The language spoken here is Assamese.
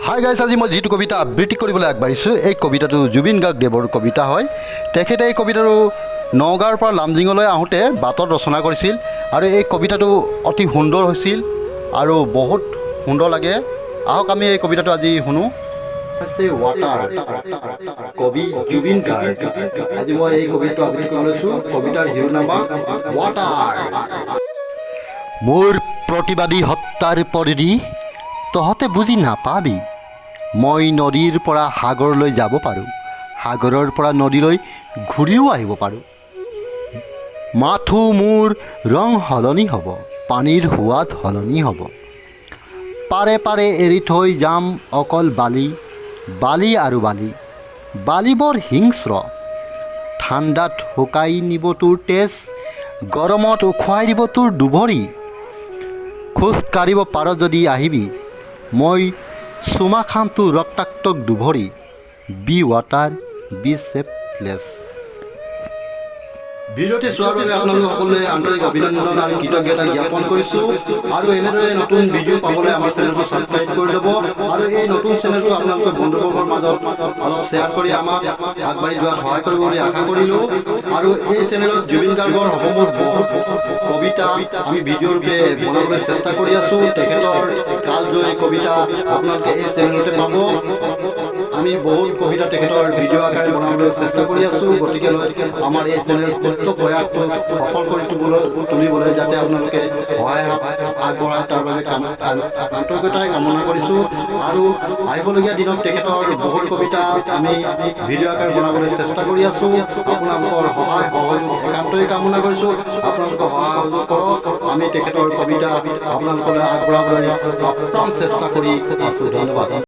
হাই গাইজ, আজি মই যিটো কবিতা আবৃত্তি কৰিবলৈ আগবাঢ়িছোঁ এই কবিতাটো জুবিন গাৰ্গদেৱৰ কবিতা হয়। তেখেতে এই কবিতাটো নগাঁৱৰ পৰা লামডিঙলৈ আহোঁতে বাটত ৰচনা কৰিছিল আৰু এই কবিতাটো অতি সুন্দৰ হৈছিল আৰু বহুত সুন্দৰ লাগে। আহক আমি এই কবিতাটো আজি শুনো। ৱাটাৰ, কবি জুবিন গাৰ্গ। আজি মই এই কবিতাটো আবৃত্তি কৰি লৈছোঁ। কবিতাৰ শিৰোনামা ৱাটাৰ। মোৰ প্ৰতিবাদী হত্যাৰ পৰিধি তহঁতে বুজি নাপাবি। মই নদীৰ পৰা সাগৰলৈ যাব পাৰোঁ, সাগৰৰ পৰা নদীলৈ ঘূৰিও আহিব পাৰোঁ। মাথো মোৰ ৰং সলনি হ'ব, পানীৰ সোৱাদ সলনি হ'ব। পাৰে পাৰে এৰি থৈ যাম অকল বালি, বালি আৰু বালি। বালি বৰ হিংস্ৰ, ঠাণ্ডাত শুকাই নিব তোৰ তেজ, গৰমত উখুৱাই দিব তোৰ দুভৰি। খোজ কাঢ়িব পাৰ যদি আহিবি, মই চুমা খাম তোৰ ৰক্তাক্তক দুভৰি। Be water, be shapeless. ভিডিঅ'টি চোৱাৰ বাবে আপোনালোক সকলোৱে আন্তৰিক অভিনন্দন আৰু কৃতজ্ঞতা জ্ঞাপন কৰিছোঁ। আৰু এনেদৰে নতুন ভিডিঅ' পাবলৈ আমাৰ চেনেলটো ছাবস্ক্ৰাইব কৰি ল'ব আৰু এই নতুন চেনেলটো আপোনালোকৰ বন্ধুবৰ্গৰ মাজত অলপ শ্বেয়াৰ কৰি আমাক আগবাঢ়ি যোৱাত সহায় কৰিব বুলি আশা কৰিলোঁ। আৰু এই চেনেলত জুবিন গাৰ্গৰ হবমূল বহুত কবিতা আমি ভিডিঅ' ৰূপে বনাবলৈ চেষ্টা কৰি আছোঁ। তেখেতৰ কালজয়ী কবিতা আপোনালোকে এই চেনেলতে পাব। আমি বহুত কবিতা তেখেতৰ ভিডিঅ' আকাৰে বনাবলৈ চেষ্টা কৰি আছোঁ। গতিকে আমাৰ এই চেনেল সুস্থ প্ৰয়াসটো সফল কৰি তুলিবলৈ যাতে আপোনালোকে সহায় আগবঢ়ায় তাৰ বাবে আন্তৰিকতাই কামনা কৰিছোঁ। আৰু আহিবলগীয়া দিনত তেখেতৰ বহুত কবিতা আমি ভিডিঅ' আকাৰে বনাবলৈ চেষ্টা কৰি আছোঁ। আপোনালোকৰ সহায় সহযোগ একান্তই কামনা কৰিছোঁ। আপোনালোকে সহায় সহযোগ কৰক। আমি তেখেতৰ কবিতা আপোনালোকলৈ আগবঢ়াবলৈ আপ্ৰাণ চেষ্টা কৰি আছোঁ। ধন্যবাদ।